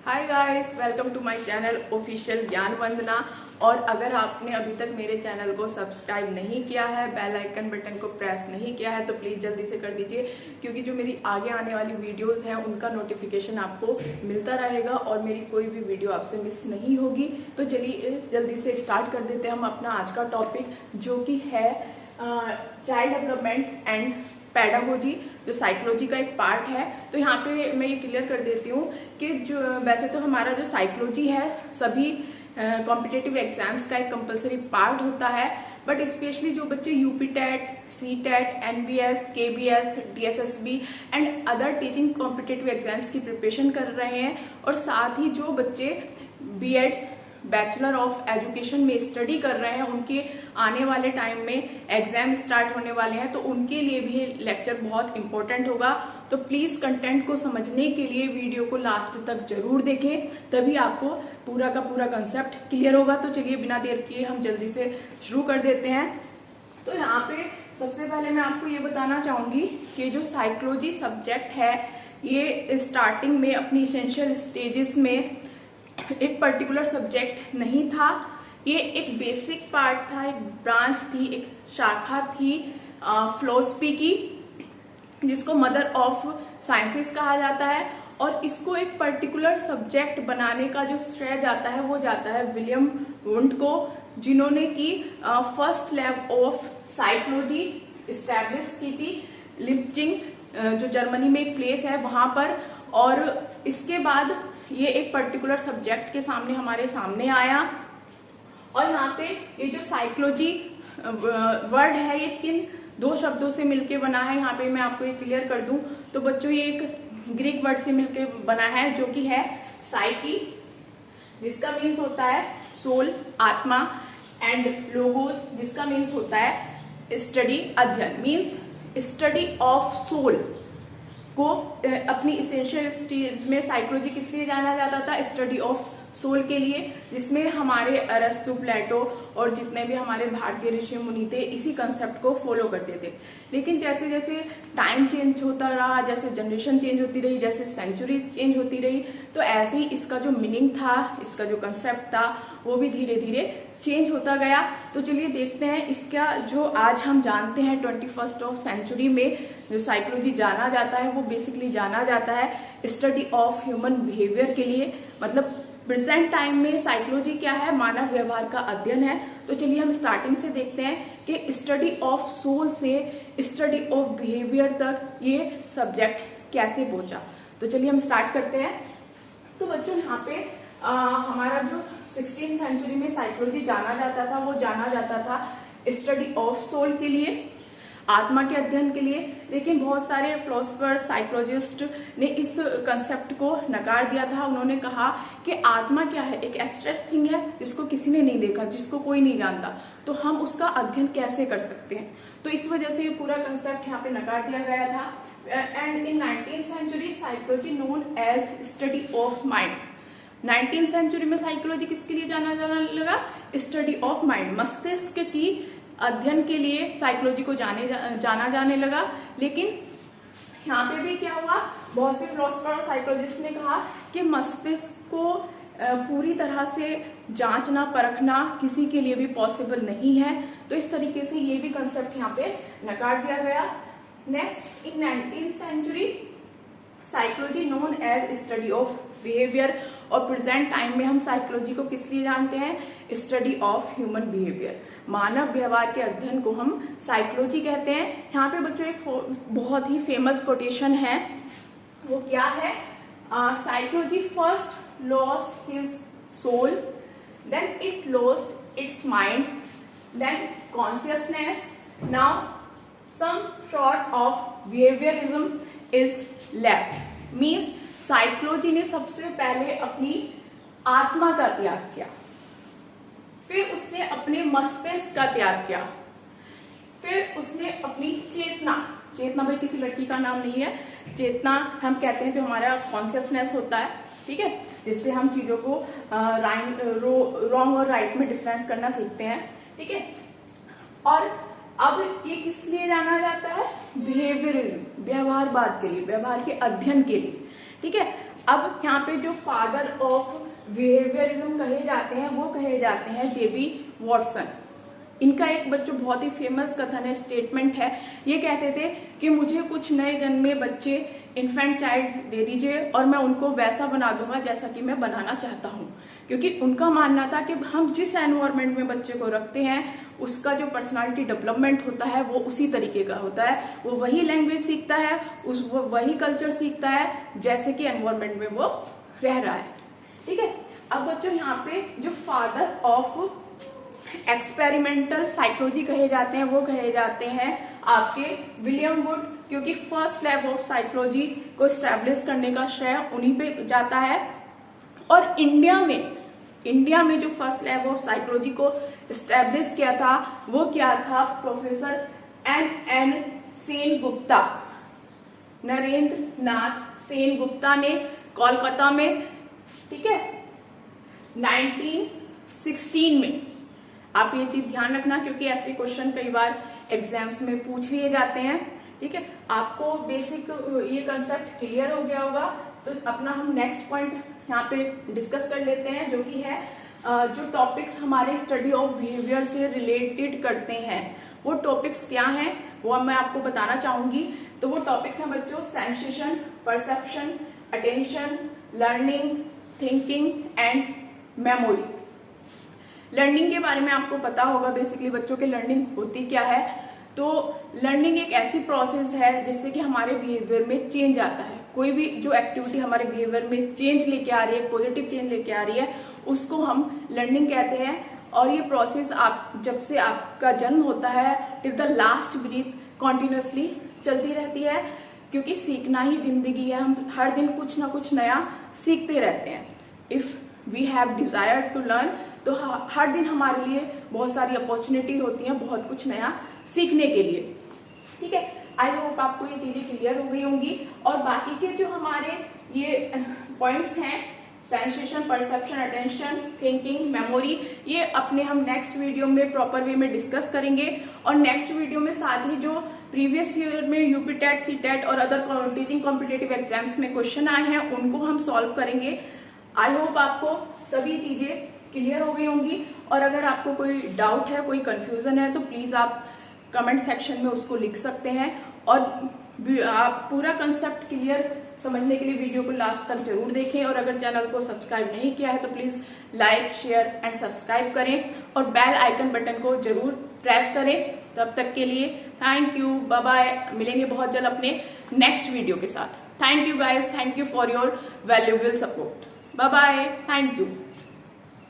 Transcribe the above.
Hi guys, welcome to my channel official Gyan Vandana. और अगर आपने अभी तक मेरे चैनल को सब्सक्राइब नहीं किया है, बेल आइकन बटन को प्रेस नहीं किया है, तो प्लीज़ जल्दी से कर दीजिए, क्योंकि जो मेरी आगे आने वाली वीडियोस हैं उनका नोटिफिकेशन आपको मिलता रहेगा और मेरी कोई भी वीडियो आपसे मिस नहीं होगी। तो चलिए जल्दी से स्टार्ट कर देते हैं हम अपना आज का टॉपिक, जो कि है चाइल्ड डेवलपमेंट एंड पैडागोजी, जो साइकोलॉजी का एक पार्ट है। तो यहाँ पे मैं ये क्लियर कर देती हूँ कि जो वैसे तो हमारा जो साइकोलॉजी है सभी कॉम्पिटिटिव एग्जाम्स का एक कंपलसरी पार्ट होता है, बट स्पेशली जो बच्चे UP TET, C TET, NBS, KBS, DSSB and other teaching competitive exams की प्रिपरेशन कर रहे हैं, और साथ ही जो बच्चे बीएड बैचलर ऑफ एजुकेशन में स्टडी कर रहे हैं, उनके आने वाले टाइम में एग्जाम स्टार्ट होने वाले हैं, तो उनके लिए भी लेक्चर बहुत इंपॉर्टेंट होगा। तो प्लीज कंटेंट को समझने के लिए वीडियो को लास्ट तक जरूर देखें, तभी आपको पूरा का पूरा कंसेप्ट क्लियर होगा। तो चलिए बिना देर किए हम जल्दी से शुरू कर देते हैं। तो यहाँ पे सबसे पहले मैं आपको ये बताना चाहूंगी कि जो साइकोलॉजी सब्जेक्ट है, ये स्टार्टिंग में अपनी इसेंशियल स्टेजेस में एक पर्टिकुलर सब्जेक्ट नहीं था। ये एक बेसिक पार्ट था, एक ब्रांच थी, एक शाखा थी फिलॉसफी की, जिसको मदर ऑफ साइंसेस कहा जाता है। और इसको एक पर्टिकुलर सब्जेक्ट बनाने का जो श्रेय जाता है वो जाता है विलियम वुंड को, जिन्होंने की first lab of psychology establish की थी लिप्जिंग, जो जर्मनी में एक प्लेस है वहां पर। और इसके बाद ये एक पर्टिकुलर सब्जेक्ट के सामने हमारे सामने आया। और यहाँ पे ये जो साइकोलॉजी वर्ड है, ये किन दो शब्दों से मिलके बना है, यहाँ पे मैं आपको ये क्लियर कर दूं। तो बच्चों, ये एक ग्रीक वर्ड से मिलके बना है, जो कि है साइकी, जिसका मीन्स होता है सोल, आत्मा, एंड लोगोस, जिसका मीन्स होता है स्टडी, अध्ययन, मीन्स स्टडी ऑफ सोल को अपनी इसेंशियल स्टेज में साइकोलॉजी किस लिए जाना जाता था? स्टडी ऑफ सोल के लिए, जिसमें हमारे अरस्तु, प्लेटो और जितने भी हमारे भारतीय ऋषि मुनि थे इसी कंसेप्ट को फॉलो करते थे। लेकिन जैसे जैसे टाइम चेंज होता रहा, जैसे जनरेशन चेंज होती रही, जैसे सेंचुरी चेंज होती रही, तो ऐसे ही इसका जो मीनिंग था, इसका जो कंसेप्ट था, वो भी धीरे धीरे चेंज होता गया। तो चलिए देखते हैं इसका जो आज हम जानते हैं 21st ऑफ सेंचुरी में जो साइकोलॉजी जाना जाता है, वो बेसिकली जाना जाता है स्टडी ऑफ ह्यूमन बिहेवियर के लिए। मतलब प्रेजेंट टाइम में साइकोलॉजी क्या है? मानव व्यवहार का अध्ययन है। तो चलिए हम स्टार्टिंग से देखते हैं कि स्टडी ऑफ सोल से स्टडी ऑफ बिहेवियर तक ये सब्जेक्ट कैसे पहुंचा। तो चलिए हम स्टार्ट करते हैं। तो बच्चों, यहाँ पे हमारा जो 16th सेंचुरी में साइकोलॉजी जाना जाता था, वो जाना जाता था स्टडी ऑफ सोल के लिए, आत्मा के अध्ययन के लिए। लेकिन बहुत सारे फिलोसफर, साइकोलॉजिस्ट ने इस कंसेप्ट को नकार दिया था। उन्होंने कहा कि आत्मा क्या है? एक एब्स्ट्रैक्ट थिंग है जिसको किसी ने नहीं देखा, जिसको कोई नहीं जानता, तो हम उसका अध्ययन कैसे कर सकते हैं? तो इस वजह से ये पूरा कंसेप्ट यहाँ पे नकार दिया गया था। And in 19th century psychology known as study of mind. 19th century में साइकोलॉजी किसके लिए जाना लगा? स्टडी ऑफ माइंड, मस्तिष्क की अध्ययन के लिए साइकोलॉजी को जाना जाने लगा। लेकिन यहाँ पे भी क्या हुआ? बहुत से फिलोसफर और साइकोलॉजिस्ट ने कहा कि मस्तिष्क को पूरी तरह से जांचना, परखना किसी के लिए भी पॉसिबल नहीं है। तो इस तरीके से ये भी कंसेप्ट यहाँ पे नकार दिया गया। Next, in 19th century psychology known as study of behaviour. और प्रेजेंट टाइम में हम साइकोलॉजी को किस लिए जानते हैं? स्टडी ऑफ ह्यूमन बिहेवियर, मानव व्यवहार के अध्ययन को हम साइकोलॉजी कहते हैं। यहाँ पे बच्चों एक बहुत ही फेमस कोटेशन है, वो क्या है? Psychology first lost his soul, then it lost its mind, then consciousness, now some sort of behaviourism is left. Means psychology ने सबसे पहले अपनी आत्मा का त्याग किया, फिर उसने अपने मस्तिष्क का त्याग किया, फिर उसने अपनी चेतना भाई किसी लड़की का नाम नहीं है, चेतना हम कहते हैं जो हमारा कॉन्शियसनेस होता है, ठीक है, जिससे हम चीजों को रॉन्ग और राइट में डिफरेंस करना सीखते हैं, ठीक है। और अब ये किस लिए जाना जाता है? बिहेवियरिज्म, व्यवहारवाद के लिए, व्यवहार के अध्ययन के लिए, ठीक है। अब यहाँ पे जो फादर ऑफ बिहेवियरिज्म कहे जाते हैं वो कहे जाते हैं जेबी वॉटसन। इनका एक बच्चों बहुत ही फेमस कथन है, स्टेटमेंट है। ये कहते थे कि मुझे कुछ नए जन्मे बच्चे इन्फेंट चाइल्ड दे दीजिए और मैं उनको वैसा बना दूंगा जैसा कि मैं बनाना चाहता हूँ। क्योंकि उनका मानना था कि हम जिस एनवायरनमेंट में बच्चे को रखते हैं उसका जो पर्सनालिटी डेवलपमेंट होता है वो उसी तरीके का होता है। वो वही लैंग्वेज सीखता है, वो वही कल्चर सीखता है जैसे कि एनवायरनमेंट में वो रह रहा है। ठीक है, अब बच्चों यहाँ पे जो फादर ऑफ एक्सपेरिमेंटल साइकोलॉजी कहे जाते हैं वो कहे जाते हैं आपके विलियम वुड, क्योंकि फर्स्ट लैब ऑफ साइकोलॉजी को स्टैब्लिश करने का श्रेय उन्हीं पे जाता है। और इंडिया में जो फर्स्ट लैब ऑफ साइकोलॉजी को स्टैब्लिश किया था वो क्या था, प्रोफेसर एन सेन गुप्ता, नरेंद्र नाथ सेन गुप्ता ने कोलकाता में, ठीक है, 1916 में। आप ये चीज ध्यान रखना क्योंकि ऐसे क्वेश्चन कई बार एग्जाम्स में पूछ लिए जाते हैं। ठीक है, आपको बेसिक ये कंसेप्ट क्लियर हो गया होगा। तो अपना हम नेक्स्ट पॉइंट यहाँ पे डिस्कस कर लेते हैं, जो कि है जो टॉपिक्स हमारे स्टडी ऑफ बिहेवियर से रिलेटेड करते हैं वो टॉपिक्स क्या हैं वो मैं आपको बताना चाहूंगी। तो वो टॉपिक्स हैं बच्चों sensation, perception, attention, learning, thinking and memory. Learning के बारे में आपको पता होगा बेसिकली बच्चों के लर्निंग होती क्या है। तो लर्निंग एक ऐसी प्रोसेस है जिससे कि हमारे बिहेवियर में चेंज आता है। कोई भी जो एक्टिविटी हमारे बिहेवियर में चेंज लेके आ रही है, पॉजिटिव चेंज लेके आ रही है, उसको हम लर्निंग कहते हैं। और ये प्रोसेस आप जब से आपका जन्म होता है till the last breath continuously चलती रहती है, क्योंकि सीखना ही जिंदगी है। हम हर दिन कुछ ना कुछ नया सीखते रहते हैं। If we have desire to learn, तो हर दिन हमारे लिए बहुत सारी अपॉर्चुनिटी होती है बहुत कुछ नया सीखने के लिए। ठीक है, आई होप आपको ये चीजें क्लियर हो गई होंगी। और बाकी के जो हमारे ये पॉइंट्स हैं sensation, perception, attention, thinking, memory, ये अपने हम नेक्स्ट वीडियो में प्रॉपर वे में डिस्कस करेंगे। और नेक्स्ट वीडियो में साथ ही जो प्रीवियस ईयर में यूपी टेट, सी टेट और अदर टीचिंग कॉम्पिटेटिव एग्जाम्स में क्वेश्चन आए हैं उनको हम सॉल्व करेंगे। आई होप आपको सभी चीजें क्लियर हो गई होंगी। और अगर आपको कोई डाउट है, कोई कंफ्यूजन है, तो प्लीज आप कमेंट सेक्शन में उसको लिख सकते हैं। और आप पूरा कंसेप्ट क्लियर समझने के लिए वीडियो को लास्ट तक जरूर देखें। और अगर चैनल को सब्सक्राइब नहीं किया है तो please like, share and subscribe करें और बेल आइकन बटन को जरूर प्रेस करें। तब तक के लिए थैंक यू, बाय बाय। मिलेंगे बहुत जल्द अपने नेक्स्ट वीडियो के साथ। Thank you guys, thank you for your valuable support. Bye bye, thank you.